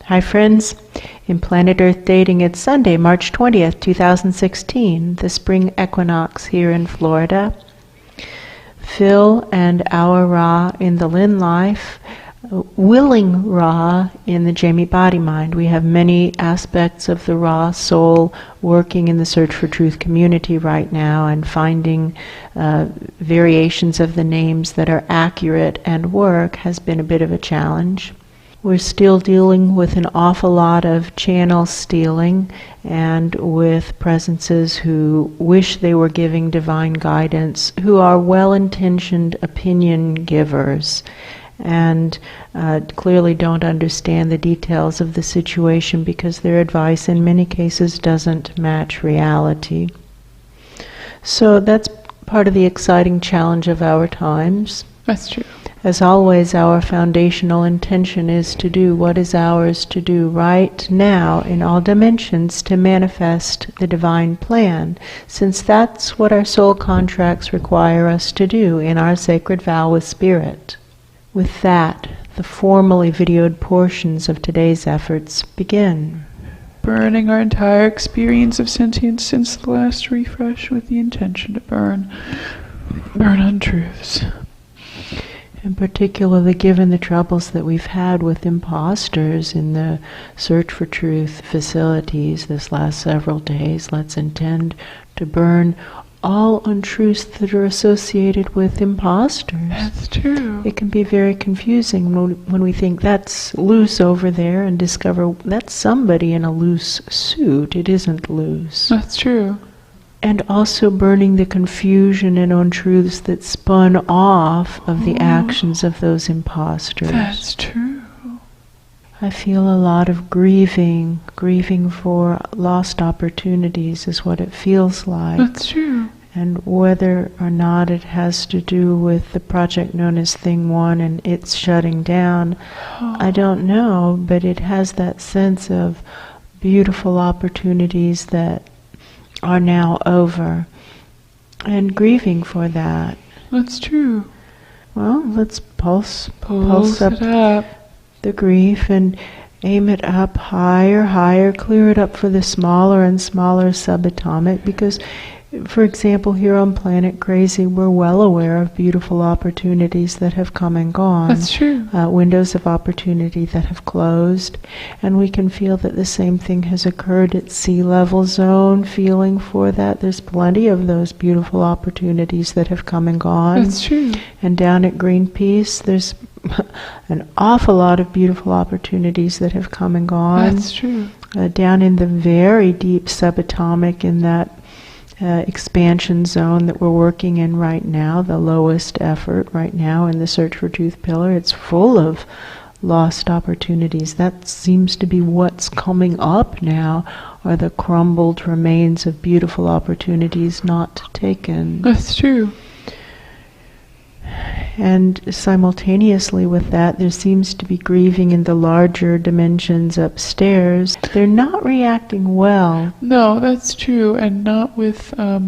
Hi friends, in Planet Earth Dating, it's Sunday, March 20th, 2016, the spring equinox here in Florida. Phil and our Ra in the Lynn-Life, willing Ra in the Jamie Body Mind. We have many aspects of the Ra soul working in the Search for Truth community right now and finding variations of the names that are accurate and work has been a bit of a challenge. We're still dealing with an awful lot of channel stealing and with presences who wish they were giving divine guidance, who are well-intentioned opinion givers and clearly don't understand the details of the situation because their advice in many cases doesn't match reality. So that's part of the exciting challenge of our times. That's true. As always, our foundational intention is to do what is ours to do right now in all dimensions to manifest the divine plan, since that's what our soul contracts require us to do in our sacred vow with Spirit. With that, the formally videoed portions of today's efforts begin. Burning our entire experience of sentience since the last refresh with the intention to burn untruths. And particularly given the troubles that we've had with imposters in the Search for Truth facilities this last several days, let's intend to burn all untruths that are associated with imposters. That's true. It can be very confusing when we think that's loose over there and discover that's somebody in a loose suit. It isn't loose. That's true. And also burning the confusion and untruths that spun off of the actions of those imposters. That's true. I feel a lot of grieving for lost opportunities is what it feels like. That's true. And whether or not it has to do with the project known as Thing One and it's shutting down, I don't know, but it has that sense of beautiful opportunities that are now over, and grieving for that. That's true. Well, let's pulse it up. The grief and aim it up higher, clear it up for the smaller and smaller subatomic, because for example, here on Planet Crazy, we're well aware of beautiful opportunities that have come and gone. That's true. Windows of opportunity that have closed. And we can feel that the same thing has occurred at sea level zone, feeling for that. There's plenty of those beautiful opportunities that have come and gone. That's true. And down at Greenpeace, there's an awful lot of beautiful opportunities that have come and gone. That's true. Down in the very deep subatomic, in that expansion zone that we're working in right now, the lowest effort right now in the Search for Truth pillar, it's full of lost opportunities. That seems to be what's coming up now, are the crumbled remains of beautiful opportunities not taken. That's true. And simultaneously with that, there seems to be grieving in the larger dimensions upstairs. They're not reacting well. No, that's true, and not with a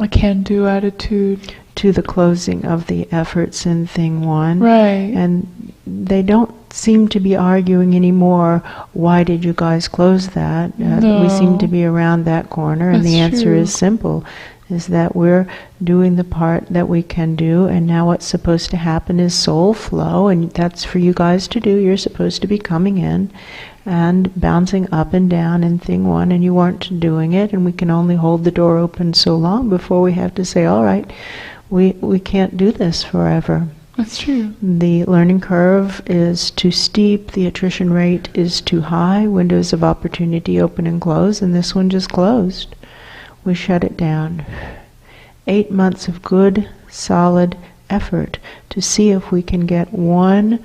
can-do attitude. To the closing of the efforts in Thing One. Right. And they don't seem to be arguing anymore, why did you guys close that? No. We seem to be around that corner, and That's the answer true. is simple. Is that we're doing the part that we can do, and now what's supposed to happen is soul flow, and that's for you guys to do. You're supposed to be coming in and bouncing up and down in Thing One, and you weren't doing it, and we can only hold the door open so long before we have to say, all right, we can't do this forever. That's true. The learning curve is too steep, the attrition rate is too high, windows of opportunity open and close, and this one just closed. We shut it down. 8 months of good, solid effort to see if we can get one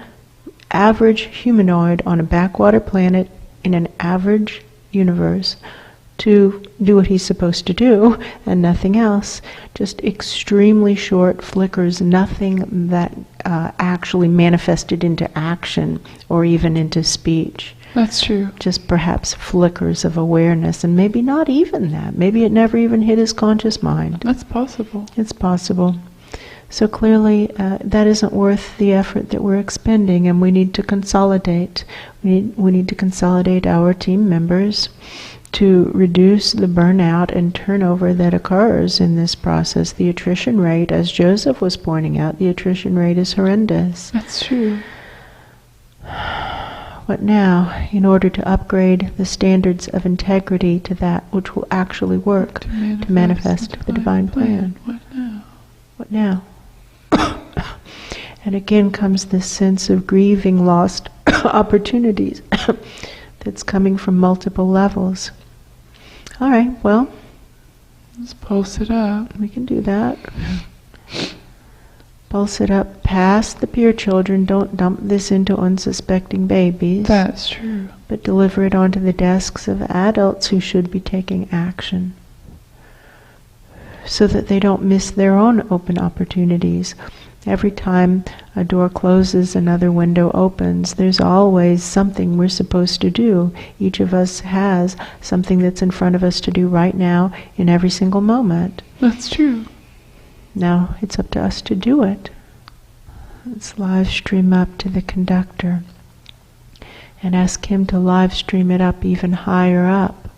average humanoid on a backwater planet in an average universe to do what he's supposed to do and nothing else. Just extremely short flickers, nothing that actually manifested into action or even into speech. That's true. Just perhaps flickers of awareness, and maybe not even that. Maybe it never even hit his conscious mind. That's possible. It's possible. So clearly, that isn't worth the effort that we're expending, and we need to consolidate. We need to consolidate our team members to reduce the burnout and turnover that occurs in this process. The attrition rate, as Joseph was pointing out, the attrition rate is horrendous. That's true. What now, in order to upgrade the standards of integrity to that which will actually work to manifest the divine plan? What now? What now? And again comes this sense of grieving lost opportunities that's coming from multiple levels. All right, well, let's pulse it up. We can do that. Pulse it up past the peer children. Don't dump this into unsuspecting babies. That's true. But deliver it onto the desks of adults who should be taking action, so that they don't miss their own open opportunities. Every time a door closes, another window opens. There's always something we're supposed to do. Each of us has something that's in front of us to do right now in every single moment. That's true. Now it's up to us to do it. Let's live stream up to the conductor and ask him to live stream it up even higher up.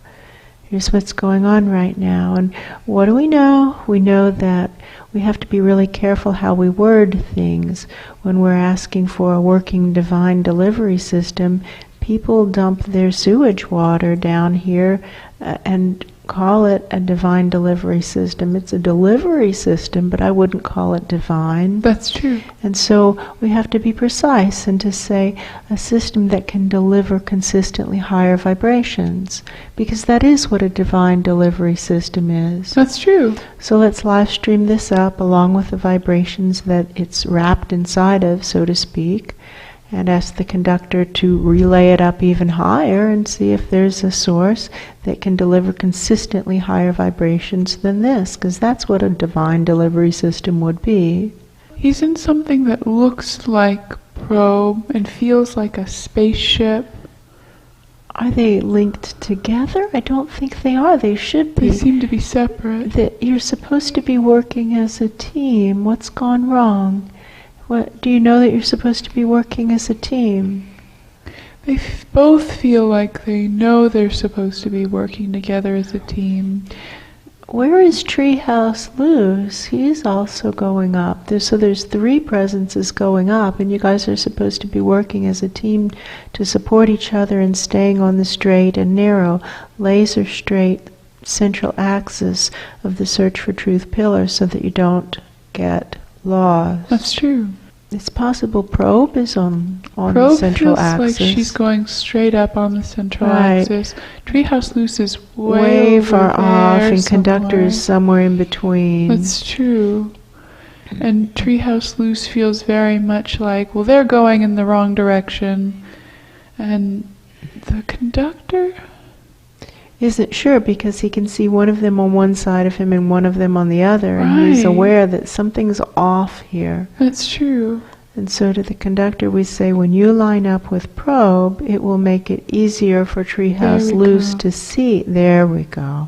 Here's what's going on right now. And what do we know? We know that we have to be really careful how we word things. When we're asking for a working divine delivery system, people dump their sewage water down here and call it a divine delivery system. It's a delivery system, but I wouldn't call it divine. That's true. And so we have to be precise and to say a system that can deliver consistently higher vibrations, because that is what a divine delivery system is. That's true. So let's live stream this up along with the vibrations that it's wrapped inside of, so to speak, and ask the conductor to relay it up even higher and see if there's a source that can deliver consistently higher vibrations than this, because that's what a divine delivery system would be. He's in something that looks like probe and feels like a spaceship. Are they linked together? I don't think they are. They should be. They seem to be separate. That you're supposed to be working as a team. What's gone wrong? What, do you know that you're supposed to be working as a team? They both feel like they know they're supposed to be working together as a team. Where is Treehouse Loose? He's also going up. So there's 3 presences going up, and you guys are supposed to be working as a team to support each other and staying on the straight and narrow, laser straight central axis of the search for truth pillar, so that you don't get lost. That's true. It's possible probe is on the central axis. Probe feels like she's going straight up on the central axis. Treehouse Loose is way far off, and Conductor is somewhere in between. That's true. And Treehouse Loose feels very much like, well, they're going in the wrong direction. And the Conductor isn't sure, because he can see one of them on one side of him and one of them on the other, and he's aware that something's off here. That's true. And so to the Conductor we say, when you line up with probe, it will make it easier for Treehouse Loose to see. There we go.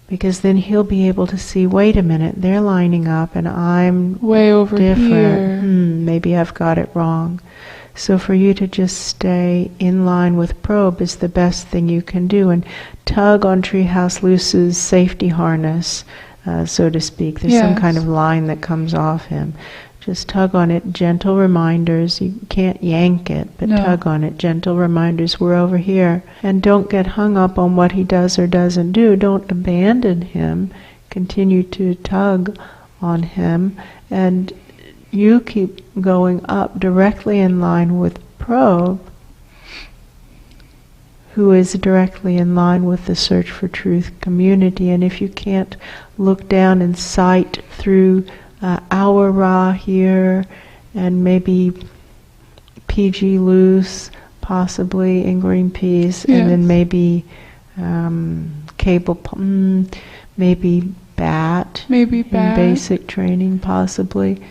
Because then he'll be able to see, wait a minute, they're lining up and I'm way over different. Here. Maybe I've got it wrong. So for you to just stay in line with probe is the best thing you can do, and tug on Treehouse Loose's safety harness, so to speak. There's some kind of line that comes off him. Just tug on it, gentle reminders. You can't yank it, but tug on it, gentle reminders, we're over here. And don't get hung up on what he does or doesn't do. Don't abandon him. Continue to tug on him, and you keep going up directly in line with probe, who is directly in line with the Search for Truth community. And if you can't look down and sight through our Ra here, and maybe PG Loose, possibly in Greenpeace, and then maybe Cable, maybe Bat, in basic training, possibly.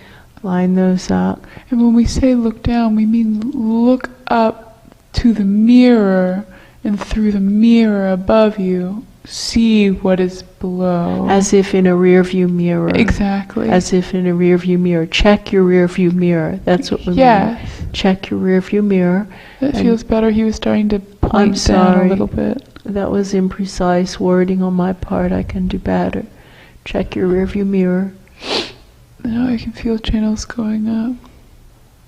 Line those up. And when we say look down, we mean look up to the mirror and through the mirror above you, see what is below. As if in a rear view mirror. Exactly. As if in a rear view mirror. Check your rear view mirror. That's what we mean. Check your rear view mirror. That feels better. He was starting to point down a little bit. That was imprecise wording on my part. I can do better. Check your rear view mirror. Now I can feel channels going up.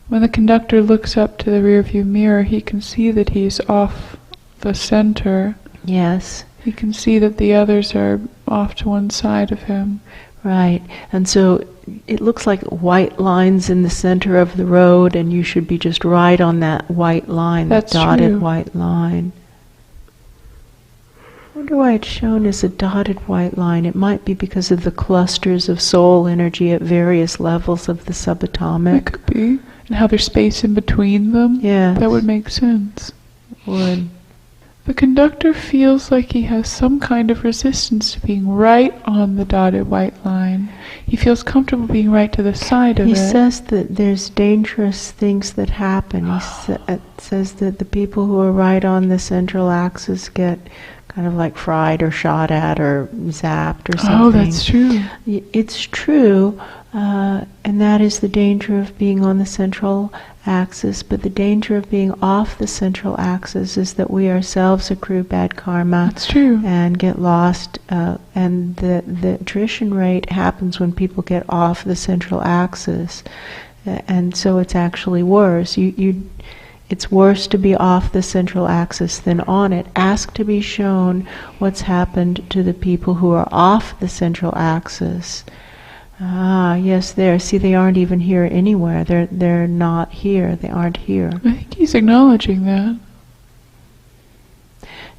When the conductor looks up to the rear view mirror, he can see that he's off the center. Yes. He can see that the others are off to one side of him. Right. And so it looks like white lines in the center of the road, and you should be just right on that white line, that dotted white line. I wonder why it's shown as a dotted white line. It might be because of the clusters of soul energy at various levels of the subatomic. It could be. And how there's space in between them. Yeah. That would make sense. Would. The conductor feels like he has some kind of resistance to being right on the dotted white line. He feels comfortable being right to the side of it. He says that there's dangerous things that happen. He says that the people who are right on the central axis get kind of like fried or shot at or zapped or something. Oh, that's true. It's true, and that is the danger of being on the central axis, but the danger of being off the central axis is that we ourselves accrue bad karma. That's true. And get lost, and the attrition rate happens when people get off the central axis, and so it's actually worse. It's worse to be off the central axis than on it. Ask to be shown what's happened to the people who are off the central axis. Ah, yes, there. See, they aren't even here anywhere. They're not here. They aren't here. I think he's acknowledging that.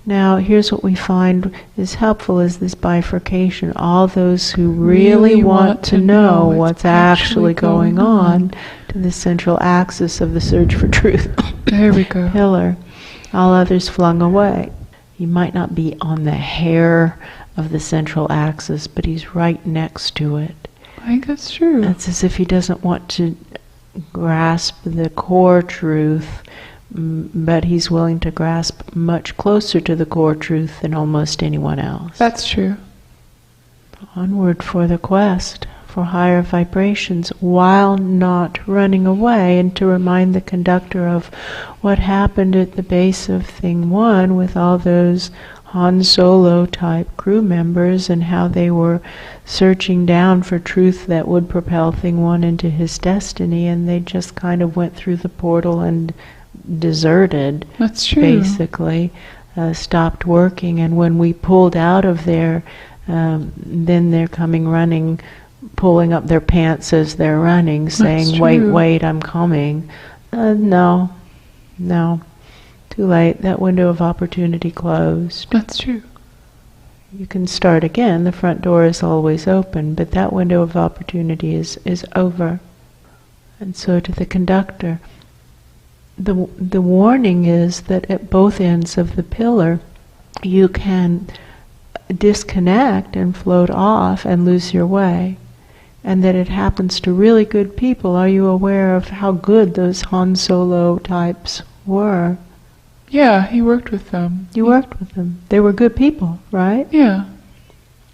Now, here's what we find is helpful is this bifurcation. All those who really want to know what's actually going on to the central axis of the search for truth. There we go. Pillar. All others flung away. He might not be on the hair of the central axis, but he's right next to it. I think that's true. It's as if he doesn't want to grasp the core truth, but he's willing to grasp much closer to the core truth than almost anyone else. That's true. Onward for the quest for higher vibrations, while not running away, and to remind the conductor of what happened at the base of Thing 1 with all those Han Solo type crew members and how they were searching down for truth that would propel Thing 1 into his destiny, and they just kind of went through the portal and deserted. That's true. Basically, stopped working, and when we pulled out of there, then they're coming running, pulling up their pants as they're running, saying, wait, I'm coming. No. Too late. That window of opportunity closed. That's true. You can start again. The front door is always open, but that window of opportunity is over. And so to the conductor, the warning is that at both ends of the pillar, you can disconnect and float off and lose your way. And that it happens to really good people. Are you aware of how good those Han Solo types were? Yeah, he worked with them. You worked with them. They were good people, right? Yeah.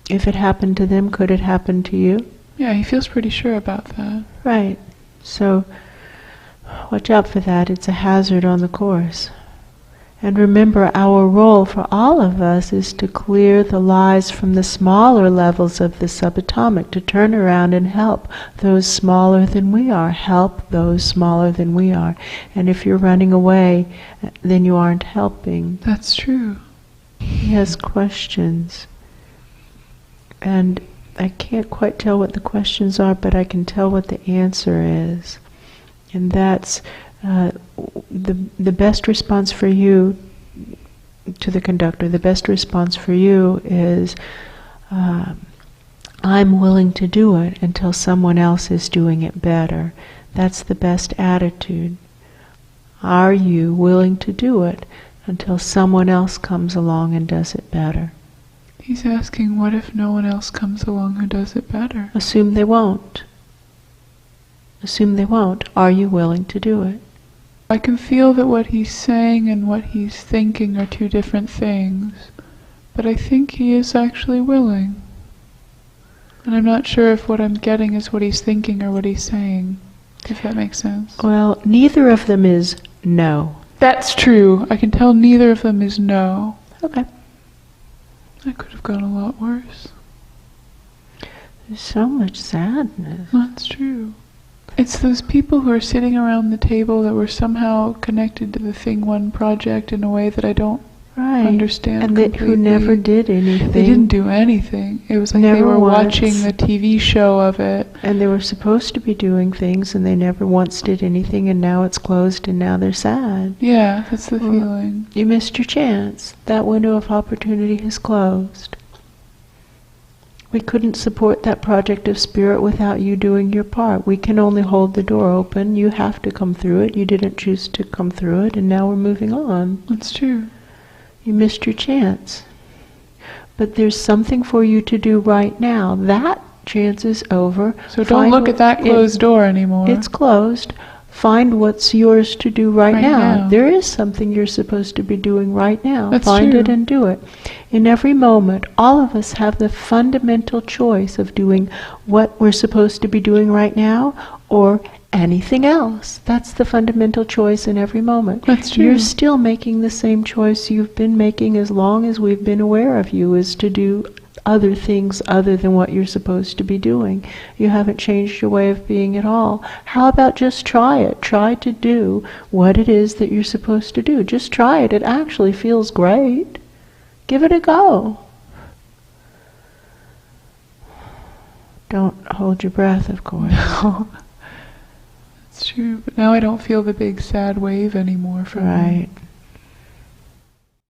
If it happened to them, could it happen to you? Yeah, he feels pretty sure about that. Right. So, watch out for that. It's a hazard on the course. And remember, our role for all of us is to clear the lies from the smaller levels of the subatomic, to turn around and help those smaller than we are. Help those smaller than we are. And if you're running away, then you aren't helping. That's true. He has questions. And I can't quite tell what the questions are, but I can tell what the answer is. And that's the best response for you to the conductor. The best response for you is, I'm willing to do it until someone else is doing it better. That's the best attitude. Are you willing to do it until someone else comes along and does it better? He's asking, what if no one else comes along who does it better? Assume they won't. Assume they won't. Are you willing to do it? I can feel that what he's saying and what he's thinking are two different things, but I think he is actually willing. And I'm not sure if what I'm getting is what he's thinking or what he's saying, if that makes sense. Well, neither of them is no. That's true. I can tell neither of them is no. Okay. That could have gone a lot worse. There's so much sadness. That's true. It's those people who are sitting around the table that were somehow connected to the Thing One project in a way that I don't understand and completely. who never did anything. They didn't do anything. It was like Never they were once. watching the TV show of it. And they were supposed to be doing things, and they never once did anything, and now it's closed, and now they're sad. Yeah, that's the feeling. You missed your chance. That window of opportunity has closed. We couldn't support that project of spirit without you doing your part. We can only hold the door open. You have to come through it. You didn't choose to come through it, and now we're moving on. That's true. You missed your chance. But there's something for you to do right now. That chance is over. So don't look at that closed door anymore. It's closed. Find what's yours to do right now. There is something you're supposed to be doing right now. That's Find true. it and do it. In every moment, all of us have the fundamental choice of doing what we're supposed to be doing right now or anything else. That's the fundamental choice in every moment. That's true. You're still making the same choice you've been making as long as we've been aware of you, is to do other things other than what you're supposed to be doing. You haven't changed your way of being at all. How about just try it? Try to do what it is that you're supposed to do. Just try it. It actually feels great. Give it a go. Don't hold your breath, of course. That's true. But now I don't feel the big sad wave anymore from Right.